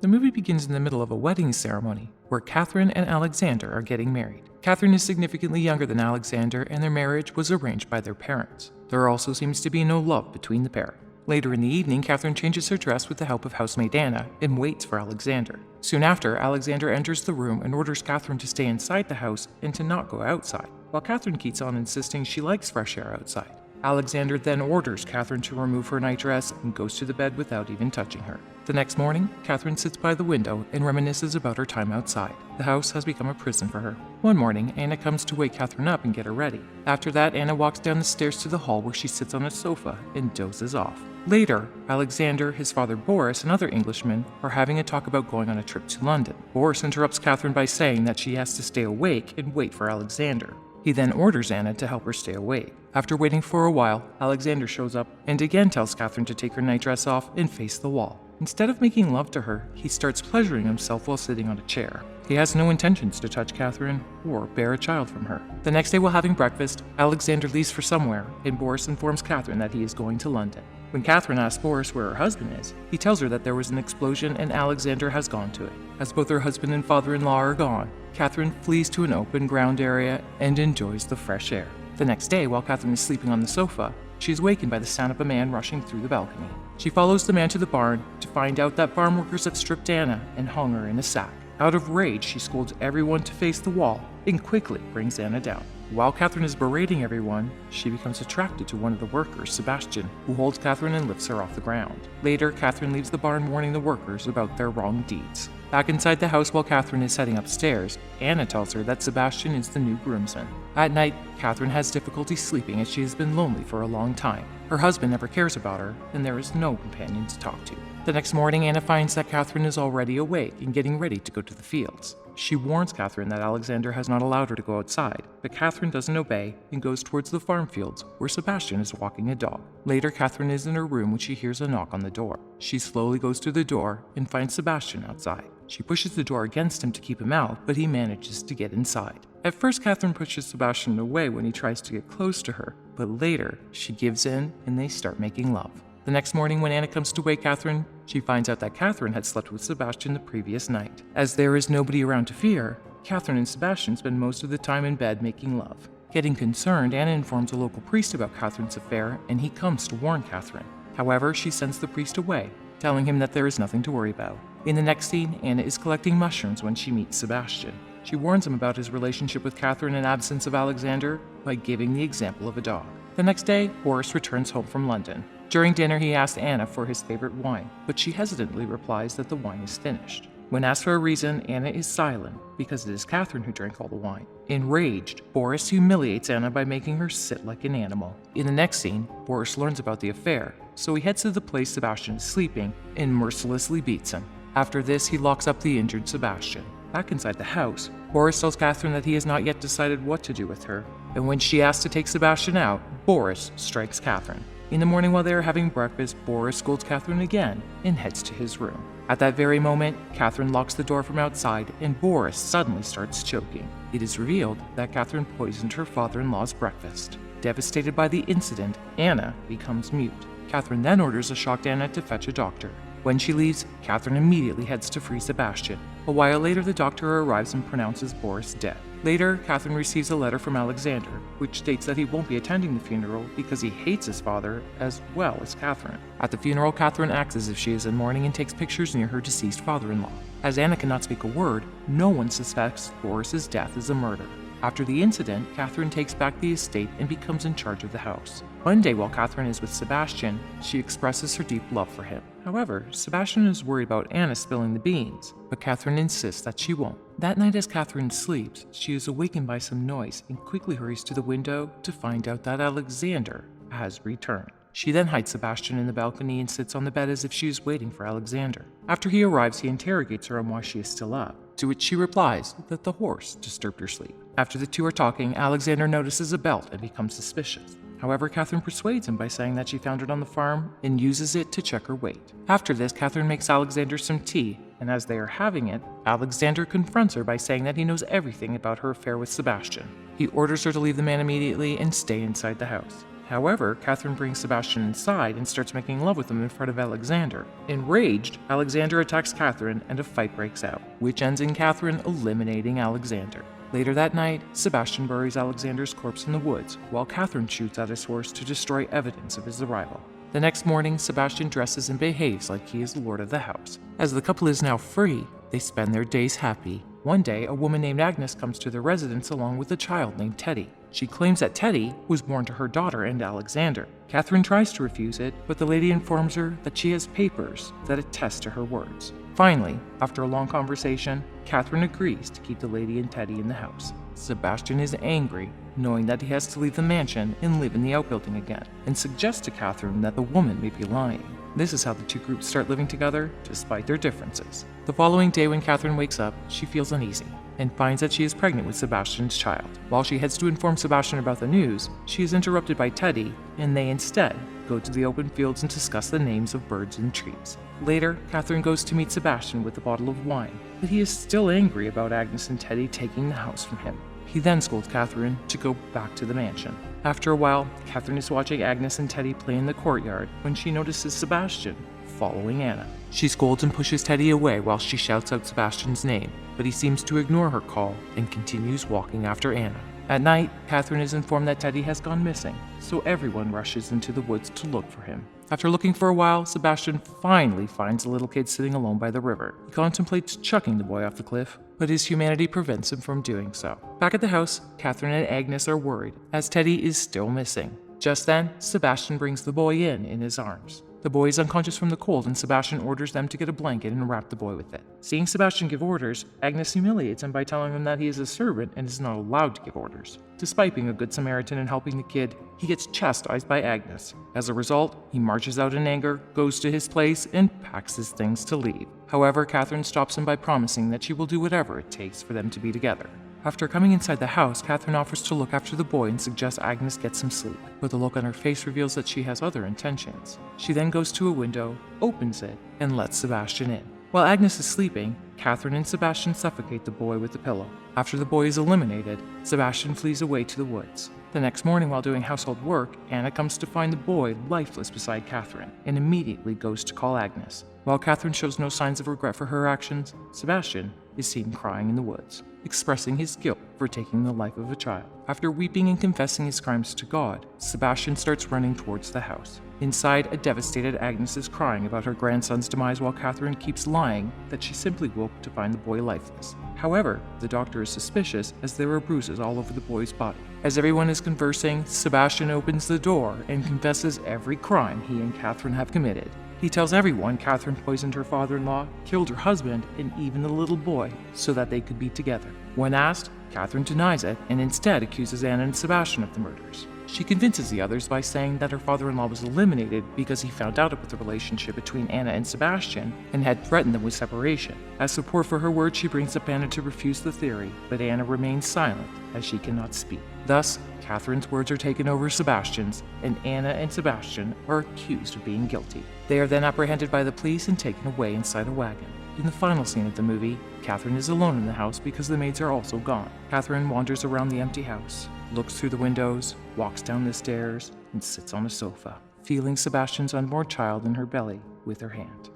The movie begins in the middle of a wedding ceremony where Catherine and Alexander are getting married. Catherine is significantly younger than Alexander, and their marriage was arranged by their parents. There also seems to be no love between the pair. Later in the evening, Catherine changes her dress with the help of housemaid Anna and waits for Alexander. Soon after, Alexander enters the room and orders Catherine to stay inside the house and to not go outside, while Catherine keeps on insisting she likes fresh air outside. Alexander then orders Catherine to remove her nightdress and goes to the bed without even touching her. The next morning, Catherine sits by the window and reminisces about her time outside. The house has become a prison for her. One morning, Anna comes to wake Catherine up and get her ready. After that, Anna walks down the stairs to the hall where she sits on a sofa and dozes off. Later, Alexander, his father Boris, and other Englishmen are having a talk about going on a trip to London. Boris interrupts Catherine by saying that she has to stay awake and wait for Alexander. He then orders Anna to help her stay awake. After waiting for a while, Alexander shows up and again tells Catherine to take her nightdress off and face the wall. Instead of making love to her, he starts pleasuring himself while sitting on a chair. He has no intentions to touch Catherine or bear a child from her. The next day while having breakfast, Alexander leaves for somewhere, and Boris informs Catherine that he is going to London. When Catherine asks Boris where her husband is, he tells her that there was an explosion and Alexander has gone to it. As both her husband and father-in-law are gone, Catherine flees to an open ground area and enjoys the fresh air. The next day, while Catherine is sleeping on the sofa, she is wakened by the sound of a man rushing through the balcony. She follows the man to the barn to find out that farm workers have stripped Anna and hung her in a sack. Out of rage, she scolds everyone to face the wall and quickly brings Anna down. While Catherine is berating everyone, she becomes attracted to one of the workers, Sebastian, who holds Catherine and lifts her off the ground. Later, Catherine leaves the barn warning the workers about their wrong deeds. Back inside the house while Catherine is heading upstairs, Anna tells her that Sebastian is the new groomsman. At night, Catherine has difficulty sleeping as she has been lonely for a long time. Her husband never cares about her, and there is no companion to talk to. The next morning, Anna finds that Catherine is already awake and getting ready to go to the fields. She warns Catherine that Alexander has not allowed her to go outside, but Catherine doesn't obey and goes towards the farm fields where Sebastian is walking a dog. Later, Catherine is in her room when she hears a knock on the door. She slowly goes to the door and finds Sebastian outside. She pushes the door against him to keep him out, but he manages to get inside. At first, Catherine pushes Sebastian away when he tries to get close to her, but later, she gives in and they start making love. The next morning, when Anna comes to wake Catherine, she finds out that Catherine had slept with Sebastian the previous night. As there is nobody around to fear, Catherine and Sebastian spend most of the time in bed making love. Getting concerned, Anna informs a local priest about Catherine's affair, and he comes to warn Catherine. However, she sends the priest away, telling him that there is nothing to worry about. In the next scene, Anna is collecting mushrooms when she meets Sebastian. She warns him about his relationship with Catherine and absence of Alexander by giving the example of a dog. The next day, Boris returns home from London. During dinner, he asks Anna for his favorite wine, but she hesitantly replies that the wine is finished. When asked for a reason, Anna is silent because it is Catherine who drank all the wine. Enraged, Boris humiliates Anna by making her sit like an animal. In the next scene, Boris learns about the affair, so he heads to the place Sebastian is sleeping and mercilessly beats him. After this, he locks up the injured Sebastian. Back inside the house, Boris tells Catherine that he has not yet decided what to do with her, and when she asks to take Sebastian out, Boris strikes Catherine. In the morning while they are having breakfast, Boris scolds Catherine again and heads to his room. At that very moment, Catherine locks the door from outside and Boris suddenly starts choking. It is revealed that Catherine poisoned her father-in-law's breakfast. Devastated by the incident, Anna becomes mute. Catherine then orders a shocked Anna to fetch a doctor. When she leaves, Catherine immediately heads to free Sebastian. A while later, the doctor arrives and pronounces Boris dead. Later, Catherine receives a letter from Alexander, which states that he won't be attending the funeral because he hates his father as well as Catherine. At the funeral, Catherine acts as if she is in mourning and takes pictures near her deceased father-in-law. As Anna cannot speak a word, no one suspects Boris's death is a murder. After the incident, Catherine takes back the estate and becomes in charge of the house. One day while Catherine is with Sebastian, she expresses her deep love for him. However, Sebastian is worried about Anna spilling the beans, but Catherine insists that she won't. That night as Catherine sleeps, she is awakened by some noise and quickly hurries to the window to find out that Alexander has returned. She then hides Sebastian in the balcony and sits on the bed as if she is waiting for Alexander. After he arrives, he interrogates her on why she is still up, to which she replies that the horse disturbed her sleep. After the two are talking, Alexander notices a belt and becomes suspicious. However, Catherine persuades him by saying that she found it on the farm and uses it to check her weight. After this, Catherine makes Alexander some tea, and as they are having it, Alexander confronts her by saying that he knows everything about her affair with Sebastian. He orders her to leave the man immediately and stay inside the house. However, Catherine brings Sebastian inside and starts making love with him in front of Alexander. Enraged, Alexander attacks Catherine and a fight breaks out, which ends in Catherine eliminating Alexander. Later that night, Sebastian buries Alexander's corpse in the woods, while Catherine shoots at his horse to destroy evidence of his arrival. The next morning, Sebastian dresses and behaves like he is the lord of the house. As the couple is now free, they spend their days happy. One day, a woman named Agnes comes to their residence along with a child named Teddy. She claims that Teddy was born to her daughter and Alexander. Catherine tries to refuse it, but the lady informs her that she has papers that attest to her words. Finally, after a long conversation, Catherine agrees to keep the lady and Teddy in the house. Sebastian is angry, knowing that he has to leave the mansion and live in the outbuilding again, and suggests to Catherine that the woman may be lying. This is how the two groups start living together, despite their differences. The following day when Catherine wakes up, she feels uneasy, and finds that she is pregnant with Sebastian's child. While she heads to inform Sebastian about the news, she is interrupted by Teddy, and they instead go to the open fields and discuss the names of birds and trees. Later, Catherine goes to meet Sebastian with a bottle of wine, but he is still angry about Agnes and Teddy taking the house from him. He then scolds Catherine to go back to the mansion. After a while, Catherine is watching Agnes and Teddy play in the courtyard when she notices Sebastian following Anna. She scolds and pushes Teddy away while she shouts out Sebastian's name, but he seems to ignore her call and continues walking after Anna. At night, Catherine is informed that Teddy has gone missing, so everyone rushes into the woods to look for him. After looking for a while, Sebastian finally finds a little kid sitting alone by the river. He contemplates chucking the boy off the cliff, but his humanity prevents him from doing so. Back at the house, Catherine and Agnes are worried, as Teddy is still missing. Just then, Sebastian brings the boy in his arms. The boy is unconscious from the cold, and Sebastian orders them to get a blanket and wrap the boy with it. Seeing Sebastian give orders, Agnes humiliates him by telling him that he is a servant and is not allowed to give orders. Despite being a good Samaritan and helping the kid, he gets chastised by Agnes. As a result, he marches out in anger, goes to his place, and packs his things to leave. However, Catherine stops him by promising that she will do whatever it takes for them to be together. After coming inside the house, Catherine offers to look after the boy and suggests Agnes get some sleep, but the look on her face reveals that she has other intentions. She then goes to a window, opens it, and lets Sebastian in. While Agnes is sleeping, Catherine and Sebastian suffocate the boy with a pillow. After the boy is eliminated, Sebastian flees away to the woods. The next morning, while doing household work, Anna comes to find the boy lifeless beside Catherine, and immediately goes to call Agnes. While Catherine shows no signs of regret for her actions, Sebastian is seen crying in the woods, expressing his guilt for taking the life of a child. After weeping and confessing his crimes to God, Sebastian starts running towards the house. Inside, a devastated Agnes is crying about her grandson's demise while Catherine keeps lying that she simply woke to find the boy lifeless. However, the doctor is suspicious as there are bruises all over the boy's body. As everyone is conversing, Sebastian opens the door and confesses every crime he and Catherine have committed. He tells everyone Catherine poisoned her father-in-law, killed her husband, and even the little boy so that they could be together. When asked, Catherine denies it and instead accuses Anna and Sebastian of the murders. She convinces the others by saying that her father-in-law was eliminated because he found out about the relationship between Anna and Sebastian and had threatened them with separation. As support for her words, she brings up Anna to refuse the theory, but Anna remains silent as she cannot speak. Thus, Catherine's words are taken over Sebastian's, and Anna and Sebastian are accused of being guilty. They are then apprehended by the police and taken away inside a wagon. In the final scene of the movie, Catherine is alone in the house because the maids are also gone. Catherine wanders around the empty house, looks through the windows, walks down the stairs, and sits on a sofa, feeling Sebastian's unborn child in her belly with her hand.